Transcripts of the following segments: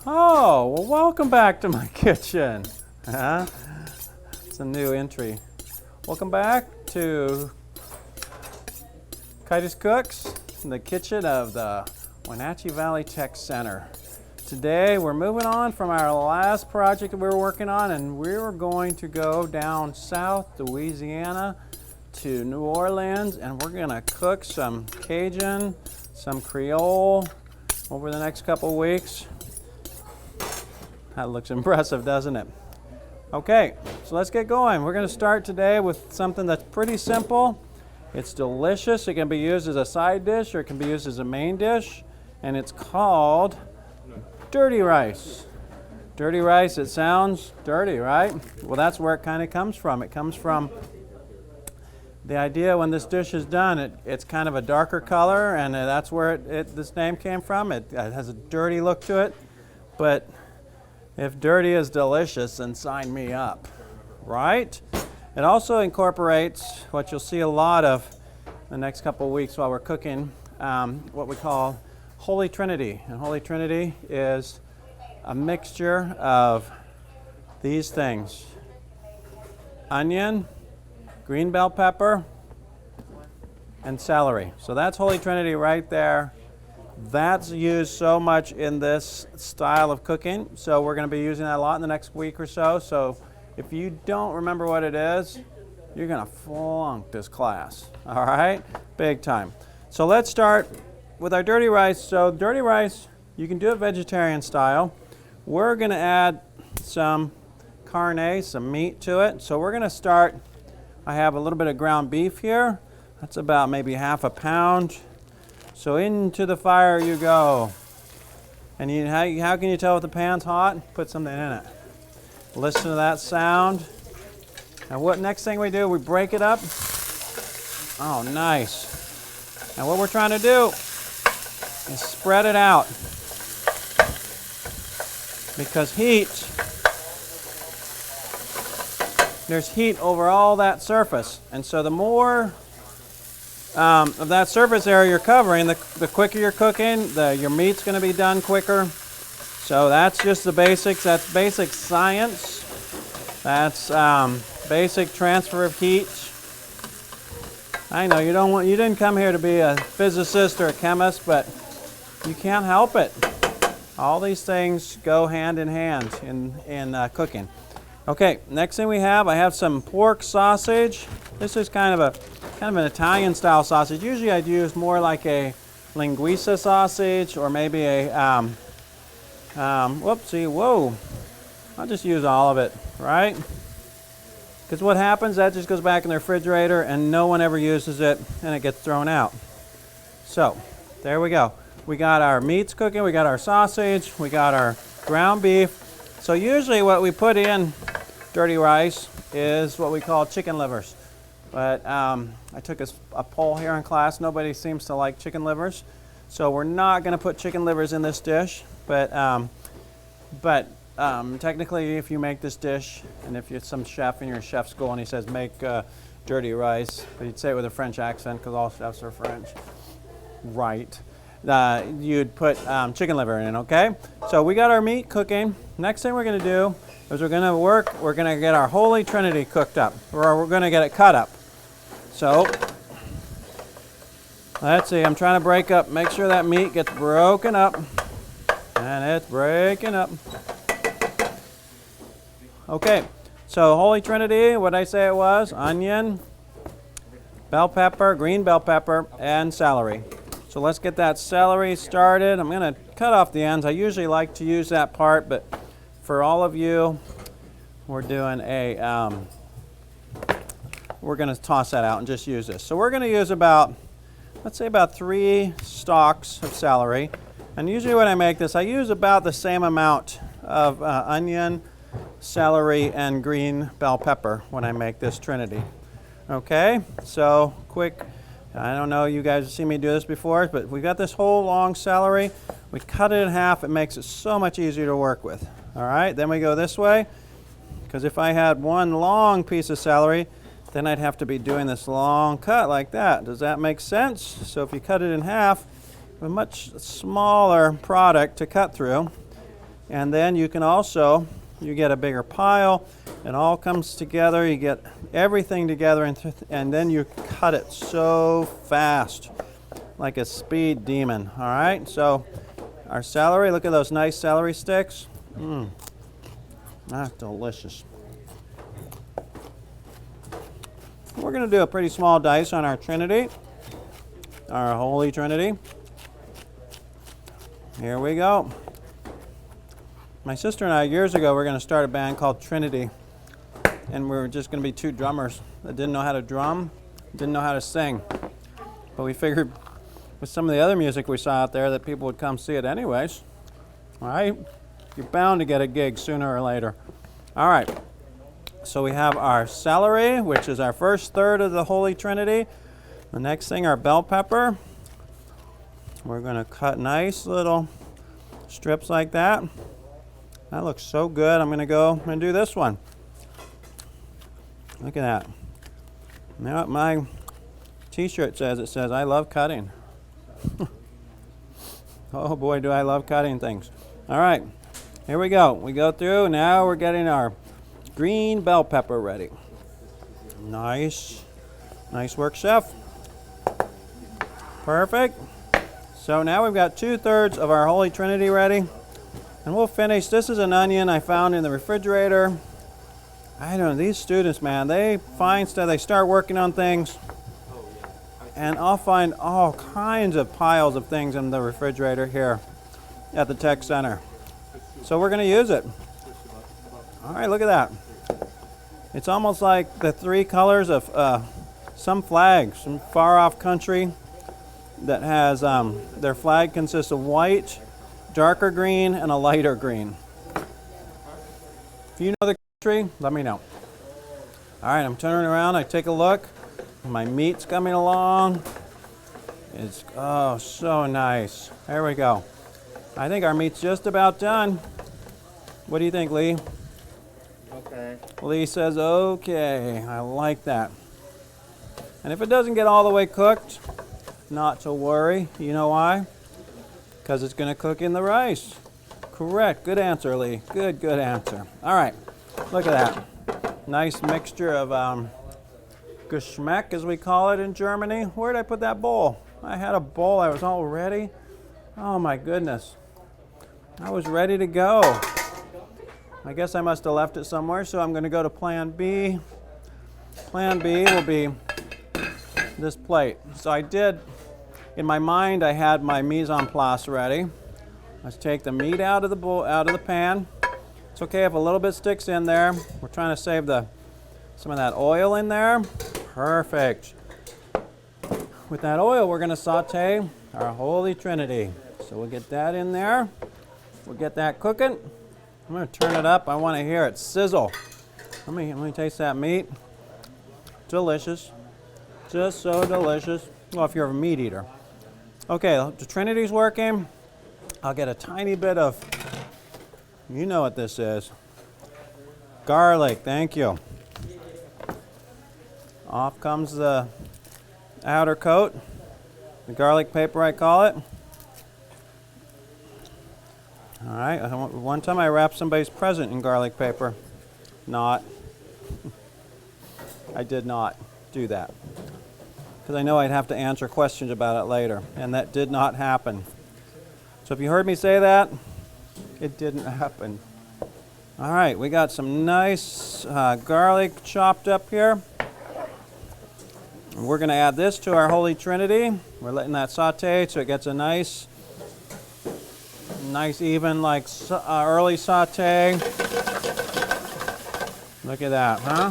Oh, well, welcome back to my kitchen. It's a new entry. Welcome back to Kitus Cooks, in the kitchen of the Wenatchee Valley Tech Center. Today we're moving on from our last project that we were working on, and we're going to go down south to Louisiana to New Orleans, and we're going to cook some Cajun, some Creole over the next couple of weeks. That looks impressive, doesn't it? Okay, so let's get going. We're going to start today with something that's pretty simple. It's delicious. It can be used as a side dish or it can be used as a main dish, and it's called dirty rice. Dirty rice, it sounds dirty, right? Well, that's where it kind of comes from. It comes from the idea when this dish is done, it's kind of a darker color, and that's where this name came from. It has a dirty look to it, but if dirty is delicious, then sign me up, right? It also incorporates what you'll see a lot of the next couple of weeks while we're cooking, what we call Holy Trinity. And Holy Trinity is a mixture of these things: onion, green bell pepper, and celery. So that's Holy Trinity right there. That's used so much in this style of cooking. So we're going to be using that a lot in the next week or so. So if you don't remember what it is, you're going to flunk this class. All right? Big time. So let's start with our dirty rice. So dirty rice, you can do it vegetarian style. We're going to add some carne, some meat to it. So we're going to start. I have a little bit of ground beef here. That's about maybe half a pound. So into the fire you go. And how can you tell if the pan's hot? Put something in it. Listen to that sound. And what next thing we do, we break it up. Oh, nice. And what we're trying to do is spread it out. Because there's heat over all that surface. And so the more of that surface area you're covering, the quicker you're cooking, your meat's going to be done quicker. So that's just the basics. That's basic science. That's basic transfer of heat. I know you didn't come here to be a physicist or a chemist, but you can't help it. All these things go hand in hand in cooking. Okay, next thing I have some pork sausage. This is kind of an Italian style sausage. Usually I'd use more like a linguiça sausage or maybe a, whoa. I'll just use all of it, right? Because what happens, that just goes back in the refrigerator and no one ever uses it and it gets thrown out. So, there we go. We got our meats cooking, we got our sausage, we got our ground beef. So usually what we put in dirty rice is what we call chicken livers. But I took a poll here in class. Nobody seems to like chicken livers. So we're not going to put chicken livers in this dish. But technically, if you make this dish, and if you're some chef in your chef school and he says make dirty rice, but you'd say it with a French accent because all chefs are French. Right. You'd put chicken liver in, okay? So we got our meat cooking. Next thing we're going to do is we're going to get our Holy Trinity cooked up, or we're going to get it cut up. So, let's see, I'm trying to make sure that meat gets broken up. And it's breaking up. Okay, so Holy Trinity, what did I say it was? Onion, bell pepper, green bell pepper, and celery. So let's get that celery started. I'm going to cut off the ends. I usually like to use that part, but for all of you, we're doing we're going to toss that out and just use this. So we're going to use let's say about 3 stalks of celery. And usually when I make this, I use about the same amount of onion, celery, and green bell pepper when I make this Trinity. Okay, so quick. I don't know, you guys have seen me do this before, but we got this whole long celery. We cut it in half. It makes it so much easier to work with. All right, then we go this way, because if I had one long piece of celery, then I'd have to be doing this long cut like that. Does that make sense? So if you cut it in half, a much smaller product to cut through. And then you can also, you get a bigger pile. It all comes together. You get everything together, and then you cut it so fast, like a speed demon. All right, so our celery, look at those nice celery sticks. That's delicious. We're going to do a pretty small dice on our Trinity, our Holy Trinity. Here we go. My sister and I, years ago, were going to start a band called Trinity. And we were just going to be two drummers that didn't know how to drum, didn't know how to sing. But we figured with some of the other music we saw out there that people would come see it anyways. All right? You're bound to get a gig sooner or later. All right. So we have our celery, which is our first third of the Holy Trinity. The next thing, our bell pepper. We're going to cut nice little strips like that. That looks so good. I'm going to go and do this one. Look at that. Now my t-shirt says, I love cutting. Oh boy, do I love cutting things. All right, here we go. We go through, now we're getting our green bell pepper ready. Nice. Nice work, chef. Perfect. So now we've got 2/3 of our Holy Trinity ready. And we'll finish. This is an onion I found in the refrigerator. I don't know, these students, man, they find stuff, they start working on things, and I'll find all kinds of piles of things in the refrigerator here at the Tech Center. So we're going to use it. All right, look at that. It's almost like the three colors of some flags, some far-off country that has, their flag consists of white, darker green, and a lighter green. If you know the country, let me know. All right, I'm turning around. I take a look. My meat's coming along. It's, oh, so nice. There we go. I think our meat's just about done. What do you think, Lee? Okay. Lee says, okay. I like that. And if it doesn't get all the way cooked, not to worry. You know why? Because it's going to cook in the rice. Correct. Good answer, Lee. Good answer. All right. Look at that. Nice mixture of Geschmack, as we call it in Germany. Where did I put that bowl? I had a bowl. I was all ready. Oh, my goodness. I was ready to go. I guess I must have left it somewhere, so I'm going to go to Plan B. Plan B will be this plate. So I did, in my mind, I had my mise en place ready. Let's take the meat out of the bowl, out of the pan. It's okay if a little bit sticks in there. We're trying to save some of that oil in there. Perfect. With that oil, we're going to saute our Holy Trinity. So we'll get that in there. We'll get that cooking. I'm going to turn it up. I want to hear it sizzle. Let me taste that meat. Delicious. Just so delicious. Well, if you're a meat eater. Okay, the Trinity's working. I'll get a tiny bit of, you know what this is. Garlic, thank you. Off comes the outer coat, the garlic paper I call it. All right, one time I wrapped somebody's present in garlic paper. Not. I did not do that. Because I know I'd have to answer questions about it later, and that did not happen. So if you heard me say that, it didn't happen. All right, we got some nice garlic chopped up here. And we're going to add this to our Holy Trinity. We're letting that saute so it gets a nice even like early saute. Look at that, huh?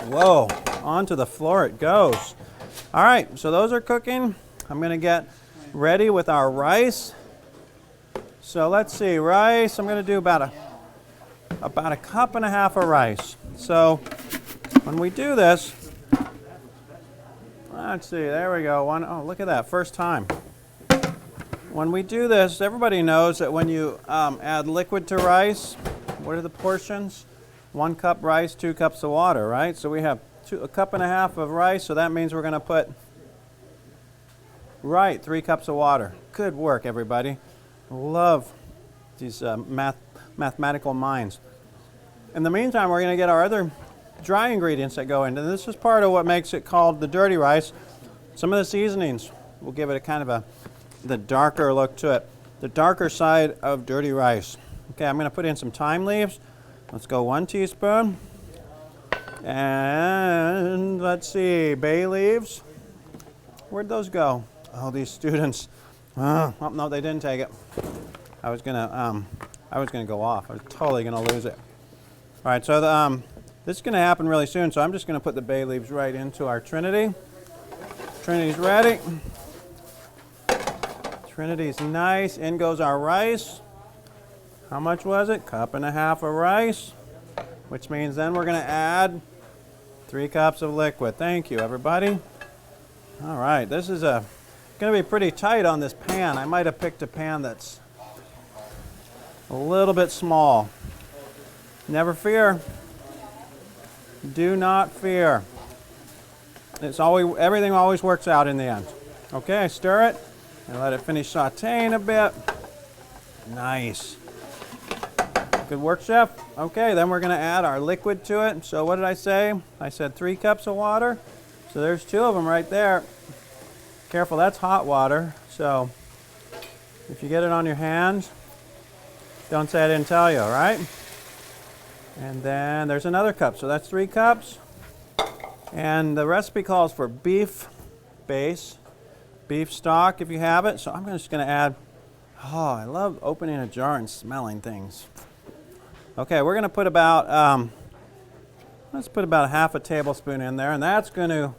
Whoa, onto the floor it goes. All right, so those are cooking. I'm going to get ready with our rice. So let's see, rice, I'm going to do about a cup and a half of rice. So when we do this, let's see, there we go. Oh, look at that, first time. When we do this, everybody knows that when you add liquid to rice, what are the portions? 1 cup rice, 2 cups of water, right? So we have a cup and a half of rice, so that means we're going to put, 3 cups of water. Good work, everybody. Love these mathematical minds. In the meantime, we're going to get our other dry ingredients that go into this. Is part of what makes it called the dirty rice. Some of the seasonings will give it a kind of the darker look to it, the darker side of dirty rice. Okay, I'm going to put in some thyme leaves. Let's go 1 teaspoon. And let's see, bay leaves. Where'd those go? Oh, these students. Oh, no, they didn't take it. I was gonna go off. I was totally gonna lose it. All right, so this is gonna happen really soon. So I'm just gonna put the bay leaves right into our Trinity. Trinity's ready. Trinity's nice. In goes our rice. How much was it? 1.5 cups of rice, which means then we're gonna add 3 cups of liquid. Thank you, everybody. All right, this is going to be pretty tight on this pan. I might have picked a pan that's a little bit small. Never fear. Do not fear. Everything always works out in the end. Okay, stir it and let it finish sauteing a bit. Nice. Good work, chef. Okay, then we're going to add our liquid to it. So what did I say? I said 3 cups of water. So there's 2 of them right there. Careful, that's hot water. So if you get it on your hands, don't say I didn't tell you, all right? And then there's another cup. So that's 3 cups. And the recipe calls for beef base, beef stock if you have it. So I'm just going to add, I love opening a jar and smelling things. Okay, we're going to put about, let's put about 1/2 tablespoon in there, and that's going to,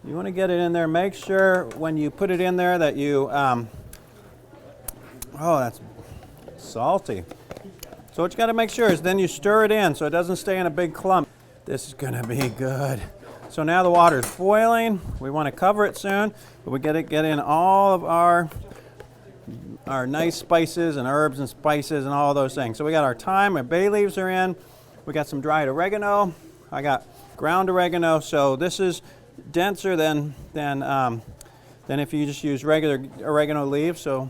you want to get it in there. Make sure when you put it in there that you, that's salty. So what you got to make sure is then you stir it in so it doesn't stay in a big clump. This is going to be good. So now the water is boiling. We want to cover it soon, but we get in all of our nice spices and herbs and spices and all those things. So we got our thyme, our bay leaves are in. We got some dried oregano. I got ground oregano. So this is denser than if you just use regular oregano leaves. So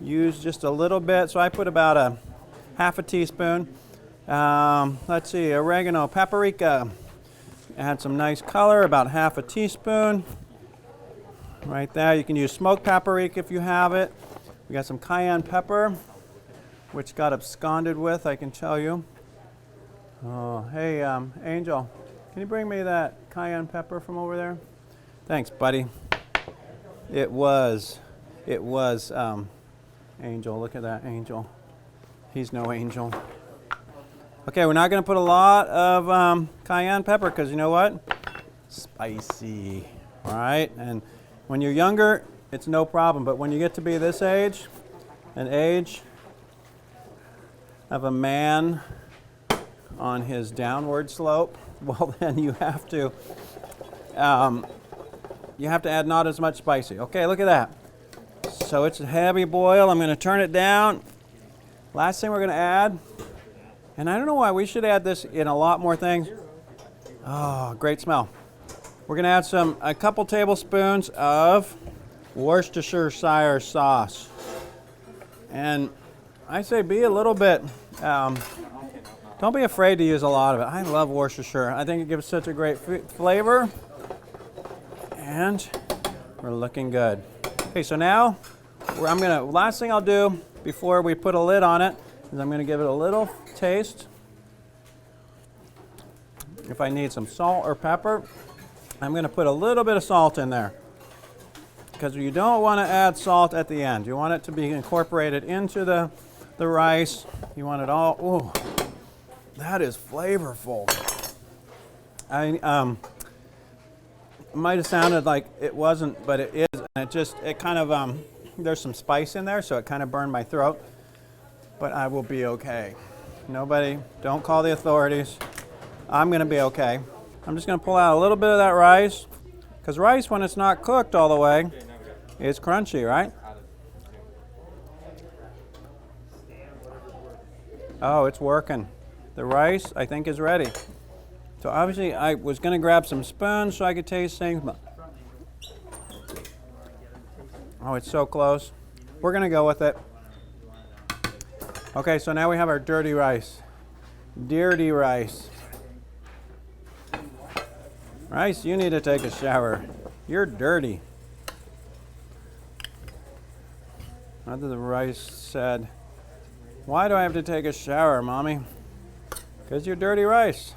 use just a little bit. So I put about 1/2 teaspoon. Let's see, oregano, paprika. Add some nice color, about 1/2 teaspoon. Right there. You can use smoked paprika if you have it. We got some cayenne pepper, which got absconded with, I can tell you. Oh, hey, Angel, can you bring me that cayenne pepper from over there? Thanks, buddy. It was, Angel. Look at that, Angel. He's no angel. Okay, we're not going to put a lot of cayenne pepper because you know what? Spicy, all right? And when you're younger, it's no problem, but when you get to be this age, an age of a man on his downward slope, well then you have to add not as much spicy. Okay, look at that. So it's a heavy boil. I'm going to turn it down. Last thing we're going to add, and I don't know why we should add this in a lot more things. Oh, great smell. We're going to add a couple tablespoons of Worcestershire sauce. And I say be a little bit, don't be afraid to use a lot of it. I love Worcestershire. I think it gives such a great flavor. And we're looking good. Okay, so now last thing I'll do before we put a lid on it is I'm going to give it a little taste. If I need some salt or pepper, I'm going to put a little bit of salt in there. Because you don't want to add salt at the end. You want it to be incorporated into the rice. You want it all, ooh, that is flavorful. It might have sounded like it wasn't, but it is. And it kind of, there's some spice in there, so it kind of burned my throat. But I will be okay. Nobody, don't call the authorities. I'm going to be okay. I'm just going to pull out a little bit of that rice. Because rice, when it's not cooked all the way, it's crunchy, right? Oh, it's working. The rice, I think, is ready. So obviously, I was going to grab some spoons so I could taste things. But oh, it's so close. We're going to go with it. Okay, so now we have our dirty rice. Dirty rice. Rice, you need to take a shower. You're dirty. Mother the rice said, "Why do I have to take a shower, Mommy?" "Because you're dirty rice."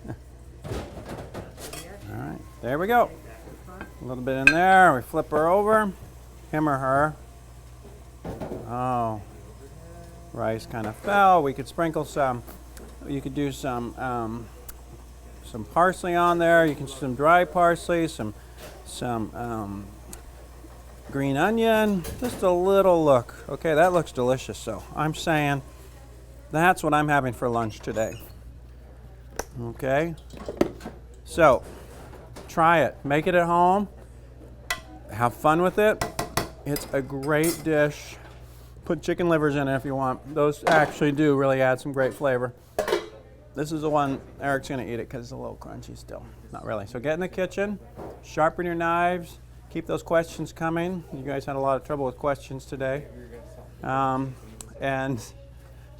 All right, there we go. A little bit in there. We flip her over. Him or her. Oh, rice kind of fell. We could sprinkle some. You could do some parsley on there. You can some dry parsley, some green onion. Just a little look. Okay, that looks delicious. So I'm saying that's what I'm having for lunch today. Okay, so try it. Make it at home. Have fun with it. It's a great dish. Put chicken livers in it if you want. Those actually do really add some great flavor. This is the one Eric's going to eat it because it's a little crunchy still. Not really. So get in the kitchen, sharpen your knives, keep those questions coming. You guys had a lot of trouble with questions today. And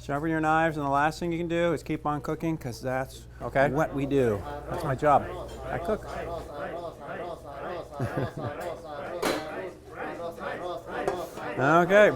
sharpen your knives, and the last thing you can do is keep on cooking because that's what we do. That's my job. I cook. Okay.